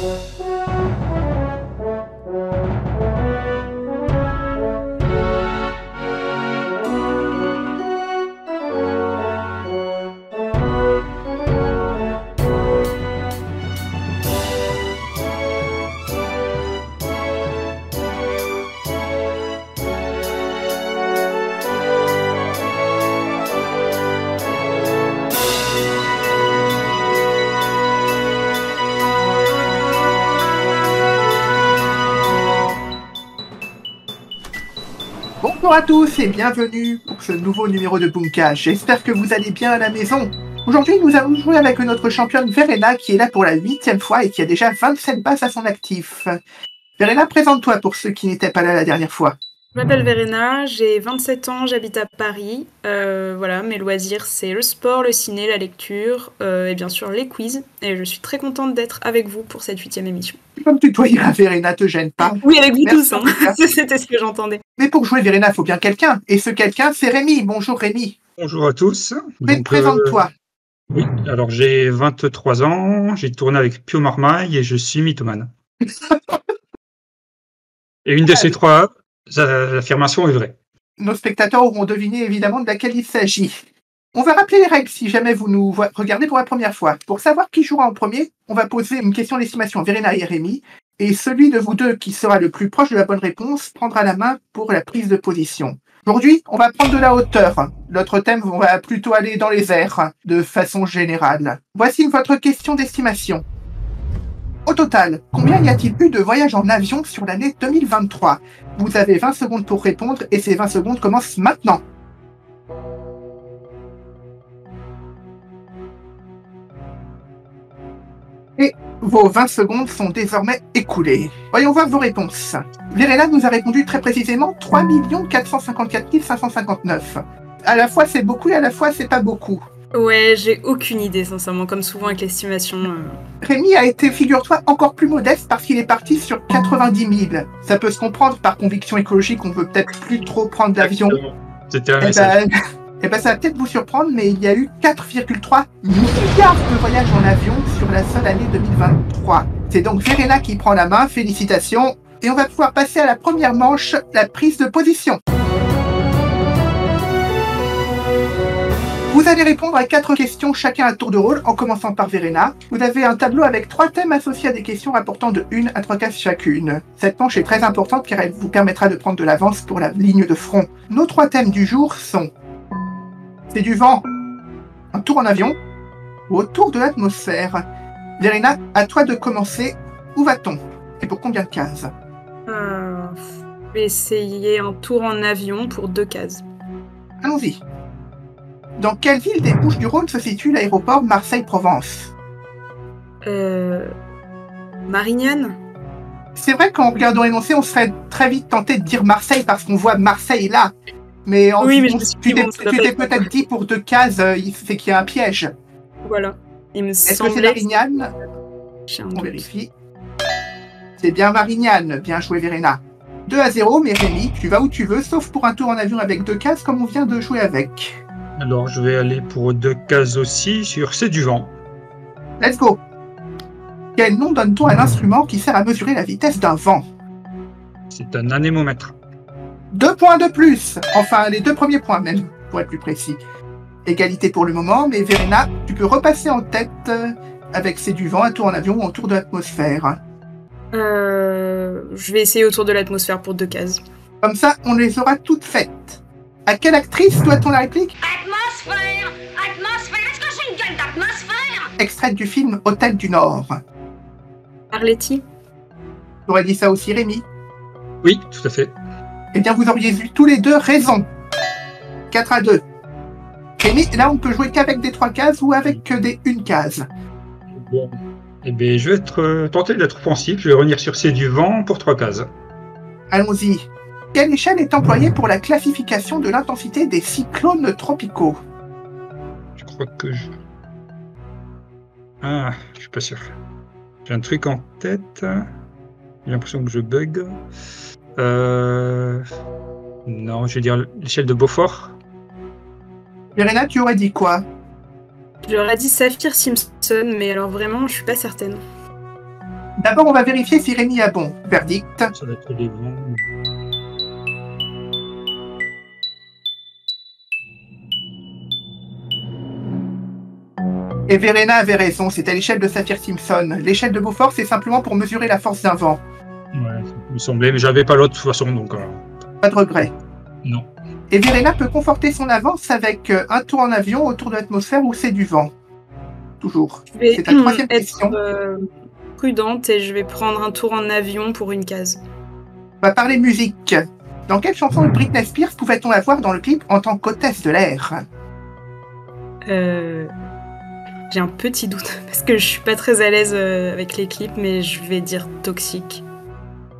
Bonjour à tous et bienvenue pour ce nouveau numéro de Boomcast. J'espère que vous allez bien à la maison. Aujourd'hui, nous allons jouer avec notre championne Verena qui est là pour la 8e fois et qui a déjà 27 bases à son actif. Verena, présente-toi pour ceux qui n'étaient pas là la dernière fois. Je m'appelle Verena, j'ai 27 ans, j'habite à Paris. Voilà, mes loisirs, c'est le sport, le ciné, la lecture et bien sûr les quiz. Et je suis très contente d'être avec vous pour cette 8e émission. Comme tutoyer à Verena, te gêne pas. Oui, avec vous Merci tous, hein. C'était ce que j'entendais. Mais pour jouer Verena, il faut bien quelqu'un. Et ce quelqu'un, c'est Rémi. Bonjour Rémi. Bonjour à tous. Présente-toi. Oui, alors j'ai 23 ans, j'ai tourné avec Pio Marmaille et je suis mythomane. Et une de ces trois, l'affirmation est vraie. Nos spectateurs auront deviné évidemment de laquelle il s'agit. On va rappeler les règles si jamais vous nous regardez pour la première fois. Pour savoir qui jouera en premier, on va poser une question d'estimation à Verena et Rémi. Et celui de vous deux qui sera le plus proche de la bonne réponse prendra la main pour la prise de position. Aujourd'hui, on va prendre de la hauteur. Notre thème, on va plutôt aller dans les airs, de façon générale. Voici votre question d'estimation. Au total, combien y a-t-il eu de voyages en avion sur l'année 2023 ? Vous avez 20 secondes pour répondre et ces 20 secondes commencent maintenant. Et vos 20 secondes sont désormais écoulées. Voyons voir vos réponses. Verena nous a répondu très précisément 3 454 559. À la fois c'est beaucoup et à la fois c'est pas beaucoup. Ouais, j'ai aucune idée, sincèrement, comme souvent avec l'estimation. Rémi a été, figure-toi, encore plus modeste parce qu'il est parti sur 90 000. Ça peut se comprendre, par conviction écologique, on veut peut-être plus trop prendre l'avion. C'était un message. Eh ben, ça va peut-être vous surprendre, mais il y a eu 4,3 milliards de voyages en avion sur la seule année 2023. C'est donc Verena qui prend la main, félicitations. Et on va pouvoir passer à la première manche, la prise de position. Vous allez répondre à 4 questions chacun à tour de rôle, en commençant par Verena. Vous avez un tableau avec 3 thèmes associés à des questions rapportant de 1 à 3 cases chacune. Cette manche est très importante car elle vous permettra de prendre de l'avance pour la ligne de front. Nos 3 thèmes du jour sont: c'est du vent, un tour en avion ou autour de l'atmosphère. Verena, à toi de commencer. Où va-t-on? Et pour combien de cases? Je vais essayer un tour en avion pour 2 cases. Allons-y. Dans quelle ville des Bouches-du-Rhône se situe l'aéroport Marseille-Provence? Marignane? C'est vrai qu'en regardant l'énoncé, on serait très vite tenté de dire Marseille parce qu'on voit Marseille là. Mais oui, mais tu t'es peut-être dit pour 2 cases, c'est qu'il y a un piège. Voilà. Il me Est-ce que c'est Marignane? On vérifie. C'est bien Marignane. Bien joué, Verena. 2-0, mais Rémi, tu vas où tu veux, sauf pour un tour en avion avec 2 cases comme on vient de jouer avec. Alors je vais aller pour 2 cases aussi sur C'est du vent. Let's go. Quel nom donne-t-on à l'instrument qui sert à mesurer la vitesse d'un vent? C'est un anémomètre. 2 points de plus. Enfin, les 2 premiers points même, pour être plus précis. Égalité pour le moment, mais Verena, tu peux repasser en tête avec C'est du vent, un tour en avion ou un tour de l'atmosphère. Je vais essayer autour de l'atmosphère pour 2 cases. Comme ça, on les aura toutes faites. À quelle actrice doit-on la réplique? Atmosphère! Atmosphère! Est-ce que j'ai une gueule d'atmosphère? Extraite du film Hôtel du Nord. Arletty? T'aurais dit ça aussi, Rémi? Oui, tout à fait. Eh bien, vous auriez eu tous les deux raison. 4-2. Rémi, là, on peut jouer qu'avec des 3 cases ou avec que des 1 case. Bon. Eh bien, je vais tenter d'être offensif. Je vais revenir sur C'est du vent pour 3 cases. Allons-y. Quelle échelle est employée pour la classification de l'intensité des cyclones tropicaux? Je crois que Ah, je suis pas sûr. J'ai un truc en tête. J'ai l'impression que je bug. Non, je vais dire l'échelle de Beaufort. Verena, tu aurais dit quoi? J'aurais dit Saphir-Simpson, mais alors vraiment, je suis pas certaine. D'abord, on va vérifier si Rémi a bon. Verdict. Ça va être les vents. Et Verena avait raison, c'était l'échelle de Saphir-Simpson. L'échelle de Beaufort, c'est simplement pour mesurer la force d'un vent. Ouais, ça me semblait, mais j'avais pas l'autre de toute façon, donc... Pas de regret. Non. Et Verena peut conforter son avance avec un tour en avion autour de l'atmosphère où c'est du vent. Toujours. Je vais C'est ta troisième question. être prudente et je vais prendre un tour en avion pour une case. On va parler musique. Dans quelle chanson de Britney Spears pouvait-on la voir dans le clip en tant qu'hôtesse de l'air? J'ai un petit doute parce que je suis pas très à l'aise avec les clips, mais je vais dire Toxique.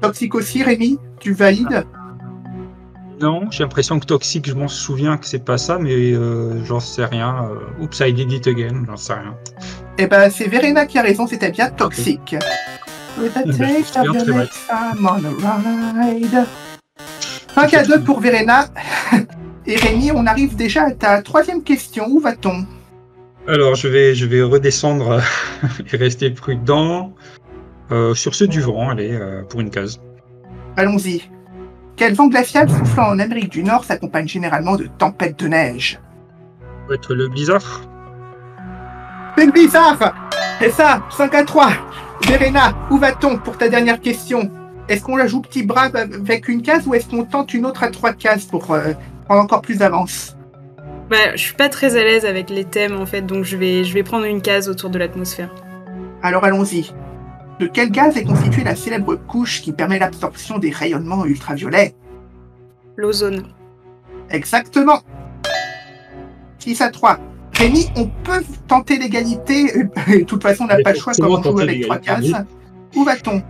Toxique aussi, Rémi? Tu valides? Non, j'ai l'impression que Toxique, je m'en souviens que c'est pas ça, mais j'en sais rien. Oops, I did it again, j'en sais rien. Eh ben, c'est Verena qui a raison, c'était bien Toxique. With a taste of your next time on a ride. 5-2 pour Verena. Et Rémi, on arrive déjà à ta troisième question. Où va-t-on? Alors, je vais redescendre et rester prudent. Sur ceux du vent, allez, pour une case. Allons-y. Quel vent glacial soufflant en Amérique du Nord s'accompagne généralement de tempêtes de neige? Ça va être le blizzard. C'est le blizzard! Et ça, 5-3. Verena, où va-t-on pour ta dernière question? Est-ce qu'on la joue petit bras avec une case ou est-ce qu'on tente une autre à 3 cases pour prendre encore plus d'avance? Bah, je suis pas très à l'aise avec les thèmes en fait, donc je vais prendre une case autour de l'atmosphère. Alors allons-y. De quel gaz est constituée la célèbre couche qui permet l'absorption des rayonnements ultraviolets? L'ozone. Exactement. 6-3. Rémi, on peut tenter l'égalité. De toute façon, on n'a pas le choix comme on joue avec 3 cases. Où va-t-on?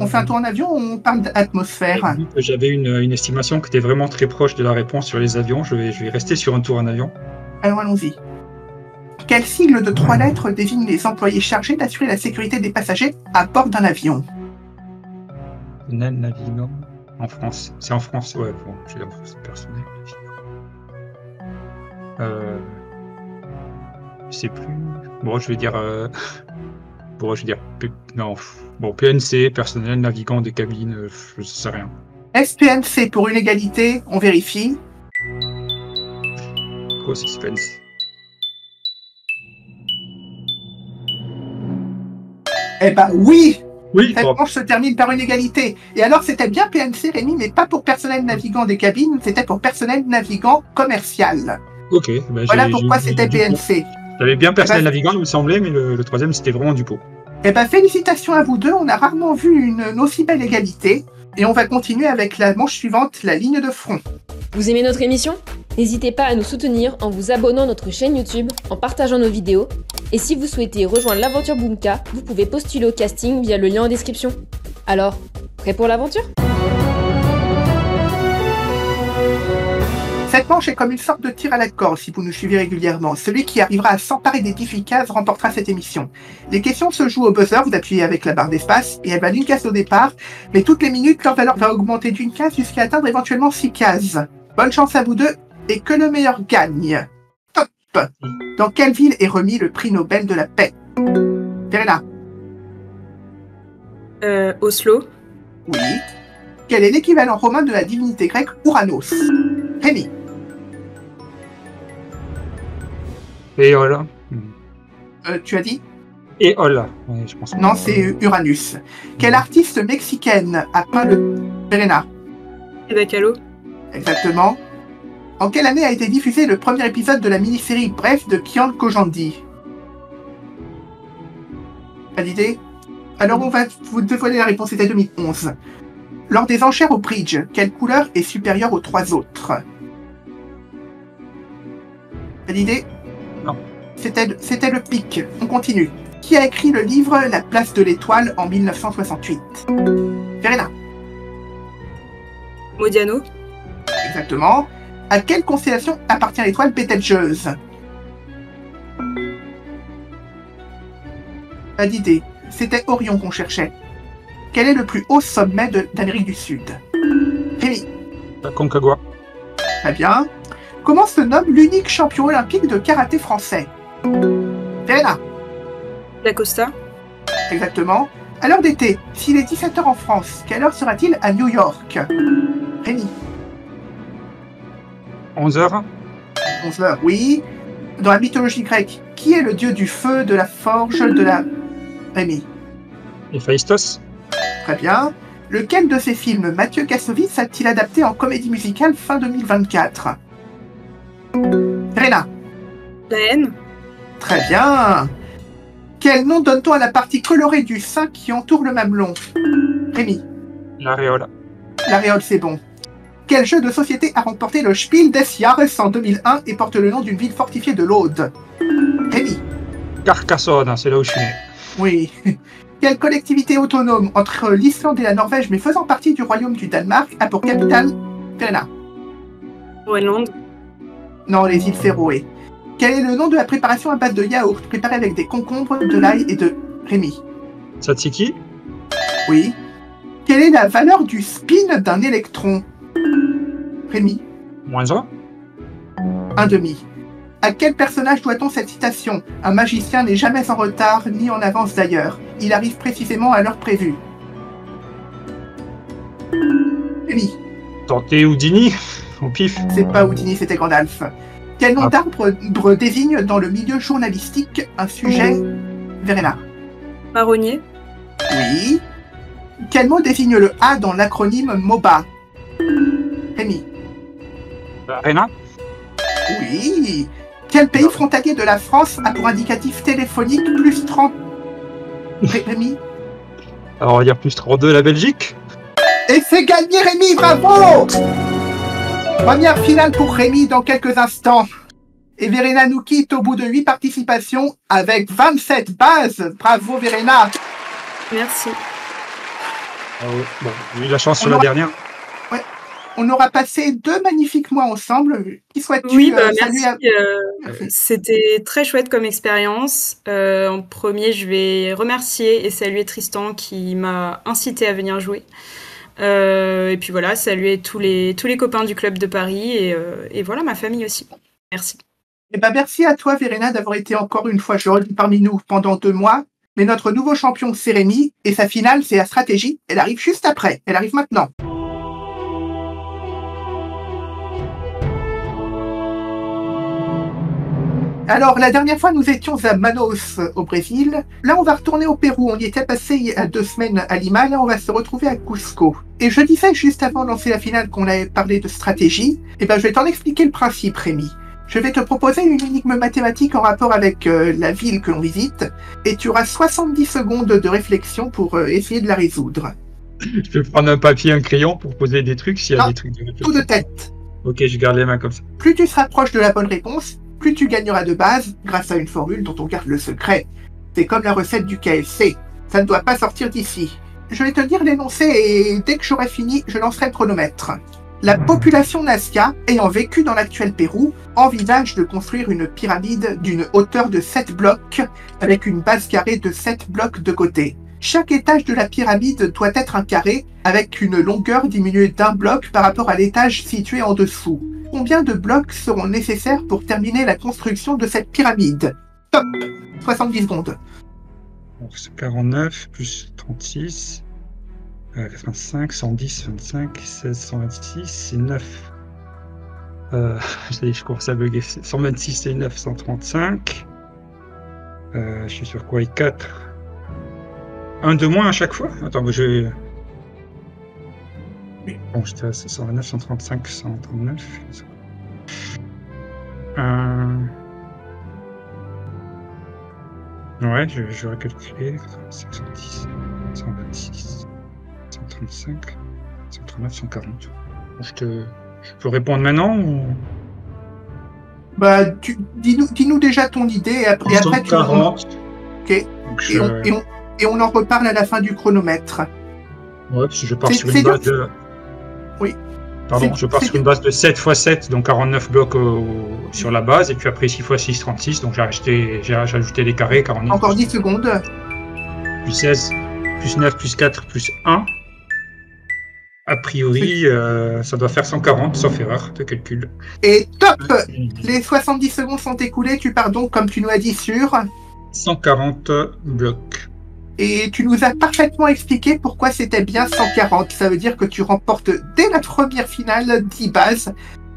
On fait un tour en avion ou on parle d'atmosphère? J'avais une estimation qui était vraiment très proche de la réponse sur les avions. Je vais rester sur un tour en avion. Alors allons-y. Quel sigle de 3 lettres désigne les employés chargés d'assurer la sécurité des passagers à bord d'un avion? Navigant. En France. C'est en France, ouais. Bon, j'ai l'impression que c'est personnel. Je sais plus. Bon, je vais dire. Non. Bon, PNC, personnel navigant des cabines, je sais rien. SPNC pour une égalité, on vérifie. Gros suspense. Eh ben oui! Oui, Cette manche se termine par une égalité. Et alors, c'était bien PNC, Rémi, mais pas pour personnel navigant des cabines, c'était pour personnel navigant commercial. Ok. Ben voilà pourquoi c'était PNC. J'avais bien personnel navigant, il me semblait, mais le troisième, c'était vraiment du pot. Eh ben, félicitations à vous deux, on a rarement vu une aussi belle égalité. Et on va continuer avec la manche suivante, la ligne de front. Vous aimez notre émission? N'hésitez pas à nous soutenir en vous abonnant à notre chaîne YouTube, en partageant nos vidéos. Et si vous souhaitez rejoindre l'aventure Boomka, vous pouvez postuler au casting via le lien en description. Alors, prêt pour l'aventure? Cette manche est comme une sorte de tir à la corde si vous nous suivez régulièrement. Celui qui arrivera à s'emparer des 10 cases remportera cette émission. Les questions se jouent au buzzer, vous appuyez avec la barre d'espace et elles valent une case au départ, mais toutes les minutes leur valeur va augmenter d'une case jusqu'à atteindre éventuellement 6 cases. Bonne chance à vous deux et que le meilleur gagne. Top! Dans quelle ville est remis le prix Nobel de la paix? Verena? Oslo. Oui. Quel est l'équivalent romain de la divinité grecque Ouranos? Rémi? Éola. Tu as dit? Éola. Ouais, je pense. Non, c'est Uranus. Quelle artiste mexicaine a peint le... Verena? Frida Kahlo. Exactement. En quelle année a été diffusé le premier épisode de la mini-série Bref de Kian Kojandi? Pas d'idée? Alors on va vous dévoiler la réponse, c'était 2011. Lors des enchères au bridge, quelle couleur est supérieure aux 3 autres? Pas d'idée? Non. C'était le pic. On continue. Qui a écrit le livre La place de l'étoile en 1968? Verena? Modiano. Exactement. À quelle constellation appartient l'étoile Bételgeuse? Pas d'idée. C'était Orion qu'on cherchait. Quel est le plus haut sommet d'Amérique du Sud? Rémi? La Concagua. Très bien. Comment se nomme l'unique champion olympique de karaté français? Verena? D'Acosta. Exactement. À l'heure d'été, s'il est 17h en France, quelle heure sera-t-il à New York? Rémi. 11h. 11h, oui. Dans la mythologie grecque, qui est le dieu du feu, de la forge, de la... Rémi. Héphaïstos. Très bien. Lequel de ces films Mathieu Kassovitz a-t-il adapté en comédie musicale fin 2024? Verena. La haine. Très bien. Quel nom donne-t-on à la partie colorée du sein qui entoure le mamelon? Rémi. L'aréole. L'aréole, c'est bon. Quel jeu de société a remporté le Spiel des Jahres en 2001 et porte le nom d'une ville fortifiée de l'Aude? Rémi. Carcassonne, c'est là où je suis né. Oui. Quelle collectivité autonome entre l'Islande et la Norvège, mais faisant partie du royaume du Danemark, a pour capitale Verena? Groenland. Non, les îles Féroé. Quel est le nom de la préparation à base de yaourt, préparée avec des concombres, de l'ail et de... Rémi. Tzatziki. Oui. Quelle est la valeur du spin d'un électron? Rémi. -1. 1,5. À quel personnage doit-on cette citation? Un magicien n'est jamais en retard, ni en avance d'ailleurs. Il arrive précisément à l'heure prévue. Rémi. Dante Houdini, au pif. C'est pas Houdini, c'était Gandalf. Quel nom d'arbre désigne dans le milieu journalistique un sujet? Verena. Marronnier. Oui. Quel mot désigne le A dans l'acronyme MOBA? Rémi. Arena. Oui. Quel pays frontalier de la France a pour indicatif téléphonique plus 30... Rémi. Alors on va dire plus 32 la Belgique. Et c'est gagné, Rémi, bravo! Première finale pour Rémi dans quelques instants. Et Verena nous quitte au bout de 8 participations avec 27 bases. Bravo, Verena. Merci. Bon, j'ai eu la chance sur la dernière. Ouais. On aura passé 2 magnifiques mois ensemble. Qui souhaites-tu Oui, saluer merci. C'était très chouette comme expérience. En premier, je vais remercier et saluer Tristan qui m'a incité à venir jouer. Et puis voilà, saluer tous les copains du club de Paris et voilà, ma famille aussi. Merci. Eh ben, merci à toi, Verena, d'avoir été encore une fois, je le redis, parmi nous pendant 2 mois. Mais notre nouveau champion, c'est Rémi, et sa finale, c'est la stratégie. Elle arrive juste après. Elle arrive maintenant. Alors, la dernière fois, nous étions à Manaus, au Brésil. Là, on va retourner au Pérou. On y était passé il y a 2 semaines à Lima. Là, on va se retrouver à Cusco. Et je disais juste avant de lancer la finale qu'on avait parlé de stratégie. Eh ben, je vais t'en expliquer le principe, Rémi. Je vais te proposer une énigme mathématique en rapport avec la ville que l'on visite. Et tu auras 70 secondes de réflexion pour essayer de la résoudre. Je vais prendre un papier, un crayon pour poser des trucs s'il y a des trucs de réflexion. Tout de tête. Ok, je garde les mains comme ça. Plus tu seras proche de la bonne réponse, plus tu gagneras de base grâce à une formule dont on garde le secret. C'est comme la recette du KFC. Ça ne doit pas sortir d'ici. Je vais te dire l'énoncé et dès que j'aurai fini, je lancerai le chronomètre. La population Nazca, ayant vécu dans l'actuel Pérou, envisage de construire une pyramide d'une hauteur de 7 blocs avec une base carrée de 7 blocs de côté. Chaque étage de la pyramide doit être un carré avec une longueur diminuée d'1 bloc par rapport à l'étage situé en dessous. Combien de blocs seront nécessaires pour terminer la construction de cette pyramide? Top! 70 secondes. Donc c'est 49 plus 36, 85, 110, 25, 16, 126, c'est 9. Je commence à bugger. 126 c'est 9, 135. Je suis sur quoi? 4. 1 de moins à chaque fois? Attends, je... Bon, j'étais à 129, 135, 139. Ouais, je vais calculer. 110, 126, 135, 139, 140. Je peux répondre maintenant ou... Bah, dis-nous déjà ton idée et après 140. Ok. Et on en reparle à la fin du chronomètre. Ouais, parce que je pars sur une base de... Oui. Pardon, je pars sur une base de 7 x 7, donc 49 blocs sur la base, et puis après 6 x 6, 36, donc j'ai ajouté les carrés, 49. Encore 10 secondes. Plus 16, plus 9, plus 4, plus 1. A priori, ça doit faire 140, sauf erreur de calcul. Et top! Les 70 secondes sont écoulées, tu pars donc, comme tu nous as dit, sur... 140 blocs. Et tu nous as parfaitement expliqué pourquoi c'était bien 140. Ça veut dire que tu remportes dès la première finale 10 bases.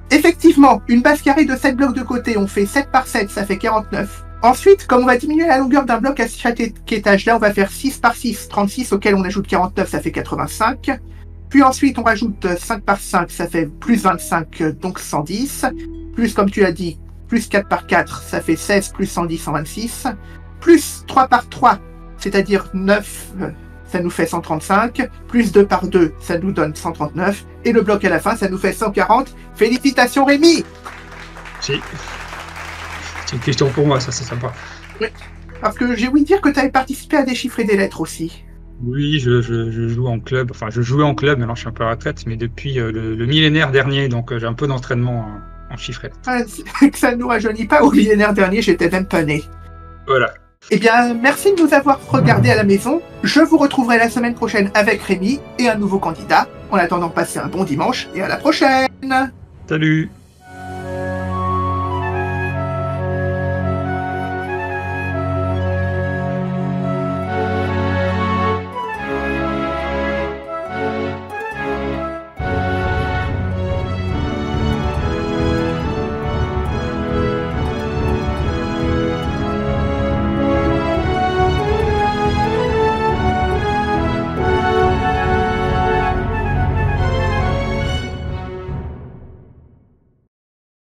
Effectivement, une base carrée de 7 blocs de côté, on fait 7 par 7, ça fait 49. Ensuite, comme on va diminuer la longueur d'un bloc à chaque étage-là, on va faire 6 par 6, 36, auquel on ajoute 49, ça fait 85. Puis ensuite, on rajoute 5 par 5, ça fait plus 25, donc 110. Plus, comme tu as dit, plus 4 par 4, ça fait 16, plus 110, 126. Plus 3 par 3, c'est-à-dire 9, ça nous fait 135. Plus 2 par 2, ça nous donne 139. Et le bloc à la fin, ça nous fait 140. Félicitations Rémi! Si. C'est une question pour moi, ça c'est sympa. Oui, parce que j'ai ouï dire que tu avais participé à déchiffrer des lettres aussi. Oui, je joue en club, enfin je jouais en club, maintenant je suis un peu à la retraite, mais depuis le millénaire dernier, donc j'ai un peu d'entraînement en chiffres et lettres. Ah, que ça ne nous rajeunit pas, au millénaire dernier, j'étais même pas né. Voilà. Eh bien, merci de nous avoir regardés à la maison. Je vous retrouverai la semaine prochaine avec Rémi et un nouveau candidat. En attendant, passez un bon dimanche et à la prochaine! Salut!